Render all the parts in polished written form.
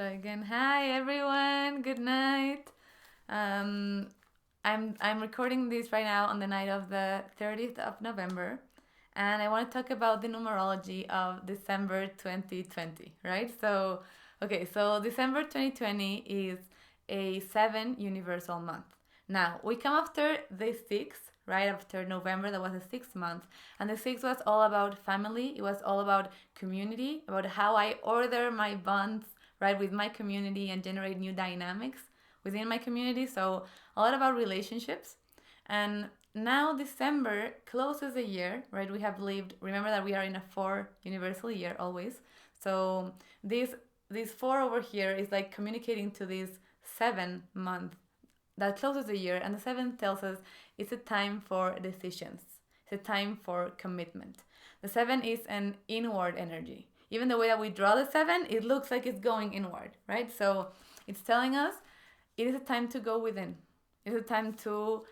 try again. Hi everyone. Good night. Um, I'm recording this right now on the night of the 30th of November, and I want to talk about the numerology of December 2020. Right. So December 2020 is a 7 universal month. Now we come after the 6th, right after November. That was the 6th month, and the 6th was all about family. It was all about community, about how I order my bonds, right, with my community and generate new dynamics within my community. So a lot about relationships. And now December closes the year, right? We have lived, remember that we are in a 4 universal year always. So this 4 over here is like communicating to this 7 month that closes the year, and the 7th tells us it's a time for decisions. It's a time for commitment. The 7 is an inward energy. Even the way that we draw the 7, it looks like it's going inward, right? So it's telling us it is a time to go within. It's a time to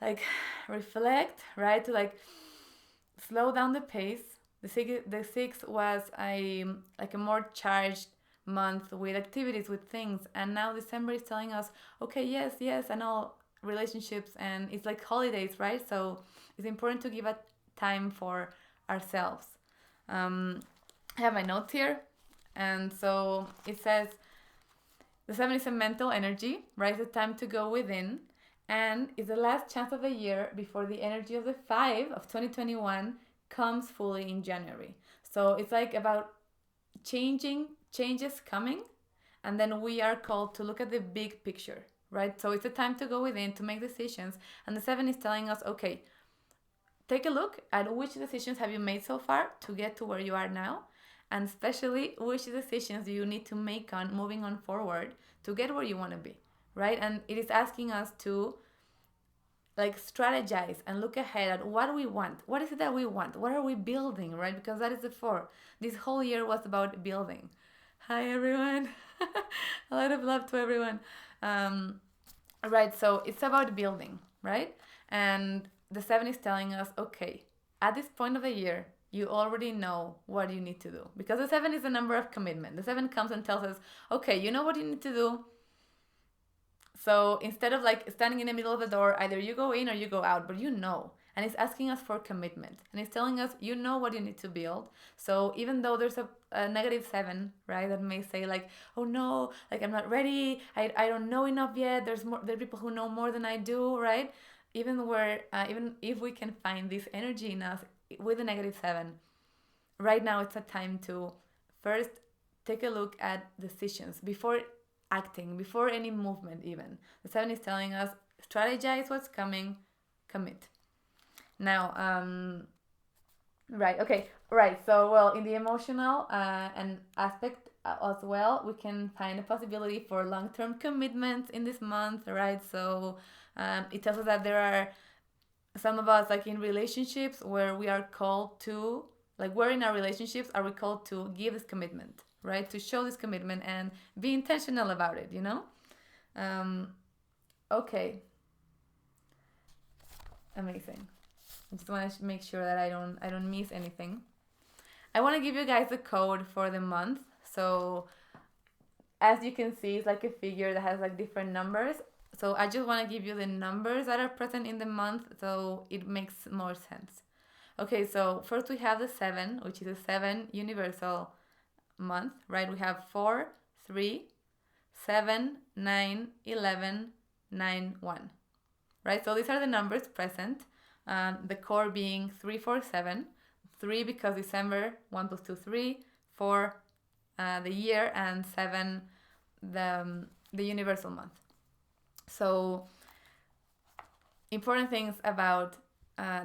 like reflect, right? To like slow down the pace. The 6th was a more charged month with activities, with things, and now December is telling us, okay, yes, and all relationships, and it's like holidays, right? So it's important to give a time for ourselves. I have my notes here, and so it says the 7 is a mental energy, right? It's a time to go within, and it's the last chance of the year before the energy of the 5 of 2021 comes fully in January. So it's like about changes coming, and then we are called to look at the big picture, right? So it's a time to go within, to make decisions, and the 7 is telling us, okay, take a look at which decisions have you made so far to get to where you are now, and especially which decisions do you need to make on moving on forward to get where you want to be, right? And it is asking us to like strategize and look ahead at what we want. What is it that we want? What are we building, right? Because that is the 4. This whole year was about building. Hi everyone. A lot of love to everyone. Right, so it's about building, right? And the 7 is telling us, okay, at this point of the year, you already know what you need to do. Because the 7 is the number of commitment. The 7 comes and tells us, okay, you know what you need to do. So instead of like standing in the middle of the door, either you go in or you go out, but you know. And it's asking us for commitment. And it's telling us, you know what you need to build. So even though there's a negative 7, right, that may say like, oh no, like I'm not ready. I don't know enough yet. There are people who know more than I do, right? Even if we can find this energy in us with a negative 7, right now it's a time to first take a look at decisions before acting, before any movement even. The 7 is telling us, strategize what's coming, commit. Now, so, well, in the emotional and aspect as well, we can find a possibility for long-term commitments in this month, right? So it tells us that there are some of us like in relationships where we are called to, like we're in our relationships, are we called to give this commitment, right? To show this commitment and be intentional about it, you know? Okay. Amazing. I just want to make sure that I don't miss anything. I want to give you guys the code for the month. So as you can see, it's like a figure that has like different numbers. So I just want to give you the numbers that are present in the month so it makes more sense. Okay, so first we have the 7, which is a 7 universal month, right? We have 4, 3, 7, 9, 11, 9, 1, right? So these are the numbers present. The core being 3, 4, 7. 3 because December, 1 plus 2, 3. 4, the year, and 7, the universal month. So, important things about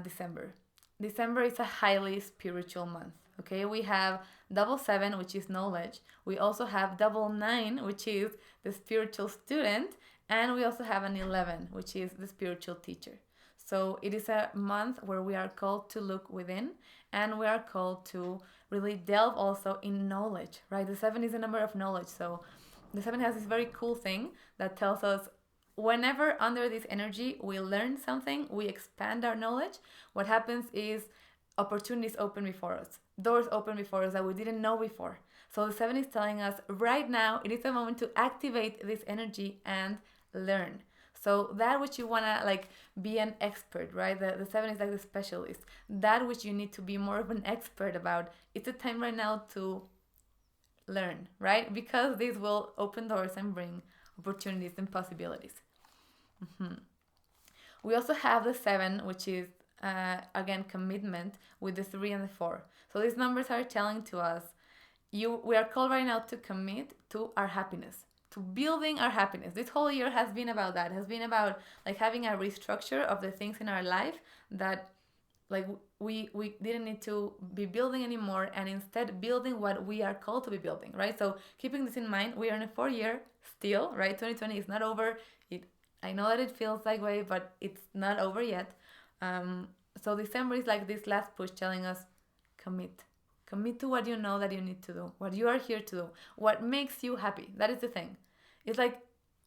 December. December is a highly spiritual month. Okay, we have double 7, which is knowledge. We also have double 9, which is the spiritual student, and we also have an 11, which is the spiritual teacher. So it is a month where we are called to look within, and we are called to really delve also in knowledge, right? The 7 is a number of knowledge. So the 7 has this very cool thing that tells us whenever under this energy we learn something, we expand our knowledge, what happens is opportunities open before us. Doors open before us that we didn't know before. So the 7 is telling us right now it is a moment to activate this energy and learn. So that which you wanna like be an expert, right? The 7 is like the specialist. That which you need to be more of an expert about. It's a time right now to learn, right? Because this will open doors and bring opportunities and possibilities. Mm-hmm. We also have the 7, which is again commitment, with the 3 and the 4. So these numbers are telling to us we are called right now to commit to our happiness, to building our happiness. This whole year has been about that. It has been about like having a restructure of the things in our life that like we didn't need to be building anymore, and instead building what we are called to be building, right? So keeping this in mind, we are in a 4 year still, right? 2020 is not over. I know that it feels like way, but it's not over yet. So December is like this last push telling us commit to what you know that you need to do, what you are here to do, what makes you happy. That is the thing. It's like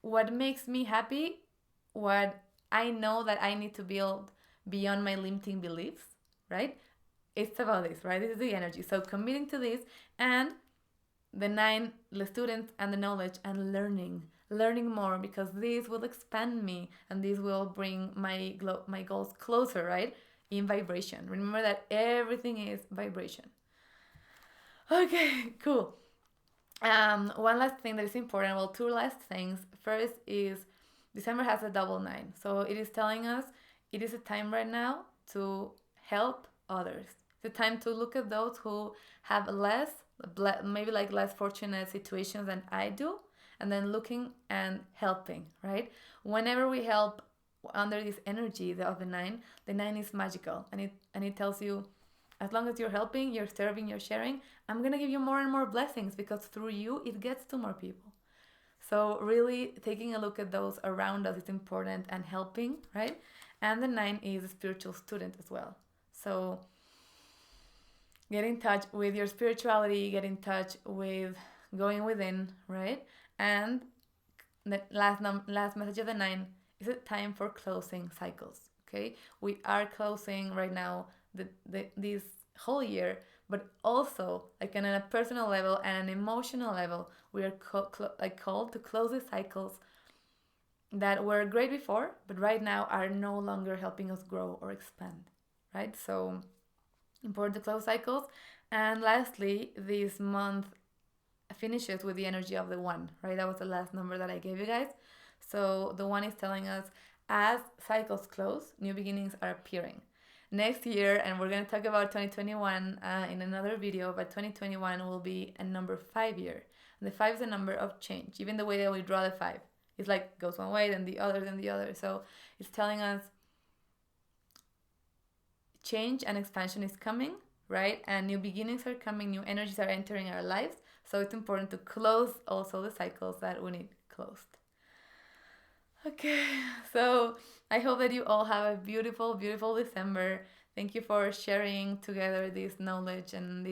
what makes me happy, what I know that I need to build beyond my limiting beliefs, right? It's about this, right? This is the energy. So committing to this, and the 9, the students and the knowledge and learning more, because this will expand me and this will bring my goals closer, right? In vibration. Remember that everything is vibration. Okay, cool. One last thing that is important. Well, two last things. First is December has a double 9, so it is telling us it is a time right now to help others. It's a time to look at those who have maybe like less fortunate situations than I do, and then looking and helping, right? Whenever we help under this energy of the 9 is magical, and it tells you, as long as you're helping, you're serving, you're sharing, I'm gonna give you more and more blessings, because through you it gets to more people. So really taking a look at those around us is important, and helping, right? And the 9 is a spiritual student as well. So get in touch with your spirituality, get in touch with going within, right? And the last message of the 9 is a time for closing cycles. Okay, we are closing right now this whole year, but also like on a personal level and an emotional level, we are called to close the cycles that were great before, but right now are no longer helping us grow or expand, right? So important to close cycles. And lastly, this month finishes with the energy of the 1, right? That was the last number that I gave you guys. So the 1 is telling us as cycles close, new beginnings are appearing. Next year, and we're going to talk about 2021 in another video, but 2021 will be a number 5 year. And the 5 is a number of change. Even the way that we draw the 5, it's like goes one way, then the other, then the other. So it's telling us change and expansion is coming, right? And new beginnings are coming, new energies are entering our lives. So it's important to close also the cycles that we need closed. Okay, so I hope that you all have a beautiful, beautiful December. Thank you for sharing together this knowledge and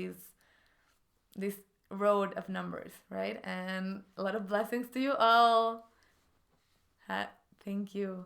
this road of numbers, right? And a lot of blessings to you all. Thank you.